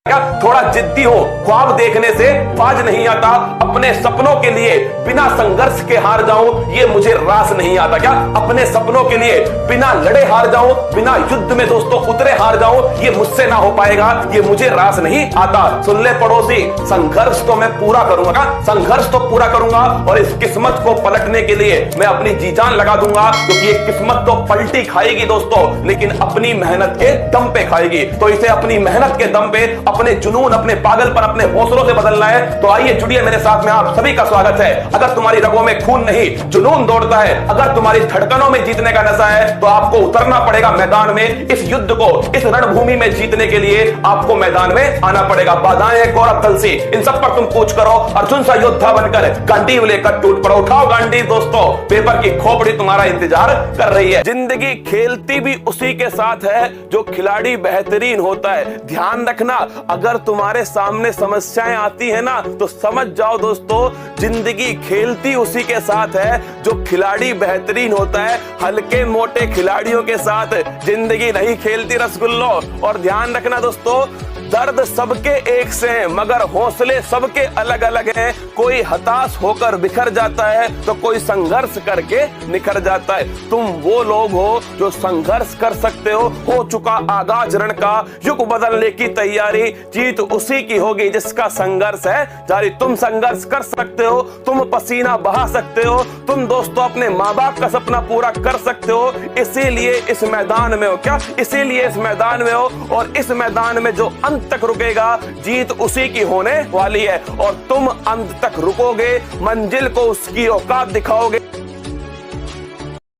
क्या थोड़ा जिद्दी हो, ख्वाब देखने से बाज नहीं आता, अपने सपनों के लिए बिना संघर्ष के हार जाऊं ये मुझे रास नहीं आता। क्या अपने सपनों के लिए बिना लड़े हार जाऊं, बिना युद्ध में दोस्तों उतरे हार जाऊं ये मुझसे ना हो पाएगा, ये मुझे रास नहीं आता। सुन ले पड़ोसी, संघर्ष तो मैं पूरा करूंगा, संघर्ष तो पूरा करूंगा और इस किस्मत को पलटने के लिए मैं अपनी जी जान लगा दूंगा, क्योंकि ये किस्मत तो पलटी खाएगी दोस्तों, लेकिन अपनी मेहनत के दम पे खाएगी। तो इसे अपनी मेहनत के दम पे, अपने जुनून, अपने पागलपन, अपने हौसलों से बदलना है। तो आइए जुड़िए मेरे साथ में, आप सभी का स्वागत है। अगर तुम्हारी रगों में खून नहीं जुनून दौड़ता है, अगर तुम्हारी धड़कनों में जीतने का नशा है, तो आपको उतरना पड़ेगा मैदान में। इस युद्ध को, इस रणभूमि में जीतने के लिए आपको मैदान में आना पड़ेगा। बाधाएं हैं गौरव दल से, इन सब पर तुम कूच करो, अर्जुन सा योद्धा बनकर गांडीव लेकर टूट पड़ो। उठाओ गांडी दोस्तों, पेपर की खोपड़ी तुम्हारा इंतजार कर रही है। जिंदगी खेलती भी उसी के साथ है जो खिलाड़ी बेहतरीन होता है। ध्यान रखना, अगर तुम्हारे सामने समस्याएं आती है ना, तो समझ जाओ दोस्तों, जिंदगी खेलती उसी के साथ है जो खिलाड़ी बेहतरीन होता है। हल्के मोटे खिलाड़ियों के साथ जिंदगी नहीं खेलती रसगुल्लो। और ध्यान रखना दोस्तों, दर्द सबके एक से हैं, मगर हौसले सबके अलग अलग हैं। कोई हताश होकर बिखर जाता है तो कोई संघर्ष करके निखर जाता है। तुम वो लोग हो जो संघर्ष कर सकते हो चुका आगाज रण का, युग बदलने की तैयारी, जीत उसी की होगी जिसका संघर्ष है जारी। तुम संघर्ष कर सकते हो, तुम पसीना बहा सकते हो, तुम दोस्तों अपने माँ बाप का सपना पूरा कर सकते हो। इसीलिए इस मैदान में हो, क्या इसीलिए इस मैदान में हो, और इस मैदान में जो अंत तक रुकेगा जीत उसी की होने वाली है। और तुम अंत तक रुकोगे, मंजिल को उसकी औकात दिखाओगे।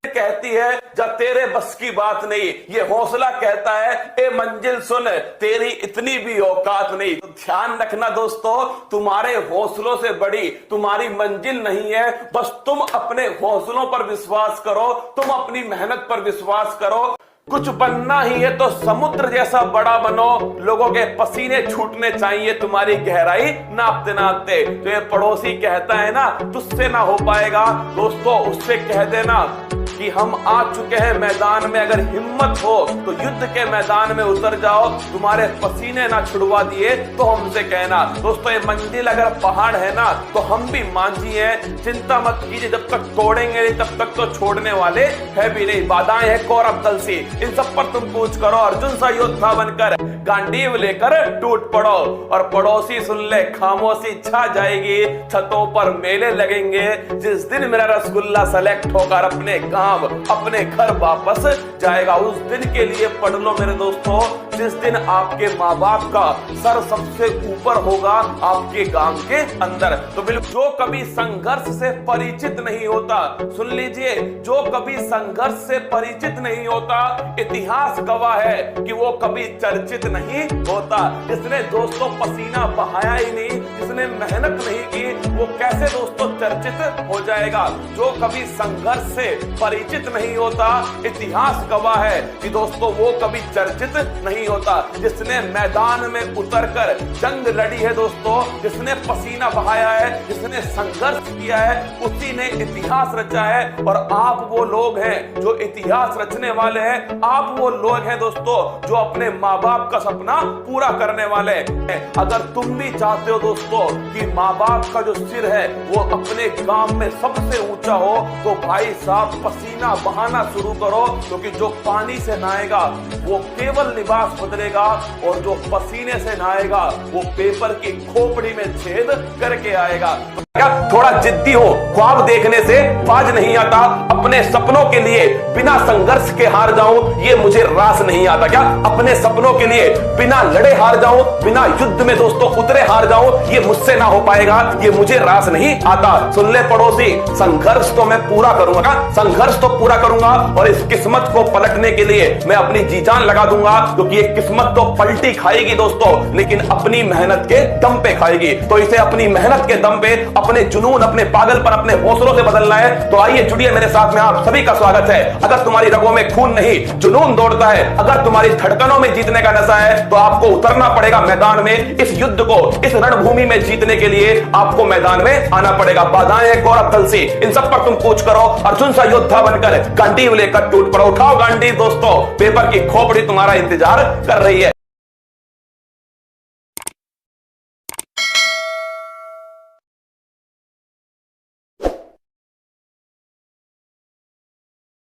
कहती है जब तेरे बस की बात नहीं, ये हौसला कहता है ए मंजिल सुन, तेरी इतनी भी औकात नहीं। तो ध्यान रखना दोस्तों, तुम्हारे हौसलों से बड़ी तुम्हारी मंजिल नहीं है। बस तुम अपने हौसलों पर विश्वास करो, तुम अपनी मेहनत पर विश्वास करो। कुछ बनना ही है तो समुद्र जैसा बड़ा बनो, लोगों के पसीने छूटने चाहिए तुम्हारी गहराई नापते नापते। तो ये पड़ोसी कहता है ना तुझसे ना हो पाएगा, दोस्तों उससे कह देना कि हम आ चुके हैं मैदान में। अगर हिम्मत हो तो युद्ध के मैदान में उतर जाओ, तुम्हारे पसीने ना छुड़वा दिए तो हमसे कहना। दोस्तों ये मंजिल अगर पहाड़ है ना, तो हम भी मांझी हैं, चिंता मत कीजिए, जब तक तोड़ेंगे नहीं तब तक तो छोड़ने वाले है भी नहीं। बाधाएं हैं कौरव दल से, इन सब पर तुम कूच करो, अर्जुन सा योद्धा बनकर गांडीव लेकर टूट पड़ो। और पड़ोसी सुन ले, खामोशी छा जाएगी, छतों पर मेले लगेंगे जिस दिन मेरा रसगुल्ला सेलेक्ट होकर अपने गांव, अपने घर वापस जाएगा। उस दिन के लिए पढ़ लो मेरे दोस्तों, जिस दिन आपके माँ बाप का सर सबसे ऊपर होगा आपके गांव के अंदर। तो बिल्कुल जो कभी संघर्ष से परिचित नहीं होता, सुन लीजिए, जो कभी संघर्ष से परिचित नहीं होता, इतिहास गवाह है कि वो कभी चर्चित नहीं होता। जिसने दोस्तों पसीना बहाया ही नहीं, जिसने मेहनत नहीं की, वो कैसे दोस्तों चर्चित हो जाएगा। जो कभी संघर्ष से परिचित नहीं होता, इतिहास गवाह है कि दोस्तों वो कभी चर्चित नहीं होता। जिसने मैदान में उतरकर जंग लड़ी है दोस्तों, जिसने पसीना बहाया है, जिसने संघर्ष किया है, उसी ने इतिहास रचा है। और आप वो लोग हैं जो इतिहास रचने वाले हैं, आप वो लोग हैं दोस्तों जो अपने माँ बाप का सपना पूरा करने वाले हैं। अगर तुम भी चाहते हो दोस्तों कि माँ बाप का जो सिर है वो अपने गांव में सबसे ऊंचा हो, तो भाई साहब पसीना बहाना शुरू करो, क्योंकि जो पानी से नहाएगा वो केवल लिबास बदलेगा, और जो पसीने से नहाएगा वो पेपर की खोपड़ी में छेद करके आएगा। क्या थोड़ा जिद्दी हो, ख्वाब देखने से बाज नहीं आता, अपने सपनों के लिए बिना संघर्ष के हार जाऊं ये मुझे रास नहीं आता। क्या अपने सपनों के लिए बिना लड़े हार जाऊं, बिना युद्ध में दोस्तों उतरे हार जाऊं ये मुझसे ना हो पाएगा, ये मुझे रास नहीं आता। सुन ले पड़ोसी, संघर्ष तो मैं पूरा करूंगा, संघर्ष तो पूरा करूंगा और इस किस्मत को पलटने के लिए मैं अपनी जी जान लगा दूंगा, क्योंकि ये किस्मत तो पलटी खाएगी दोस्तों, लेकिन अपनी मेहनत के दम पे खाएगी। तो इसे अपनी मेहनत के दम पे, अपने जुनून, अपने पागलपन, अपने हौसलों से बदलना है। तो आइए जुड़िए मेरे साथ में, आप सभी का स्वागत है। अगर तुम्हारी रगों में खून नहीं जुनून दौड़ता है, अगर तुम्हारी धड़कनों में जीतने का नशा है, तो आपको उतरना पड़ेगा मैदान में। इस युद्ध को, इस रणभूमि में जीतने के लिए आपको मैदान में आना पड़ेगा। बाधाएं हैं गौरव दल से, इन सब पर तुम कूच करो, अर्जुन सा योद्धा बनकर गांडीव लेकर टूट पड़ो। उठाओ गांडी दोस्तों, पेपर की खोपड़ी तुम्हारा इंतजार कर रही है।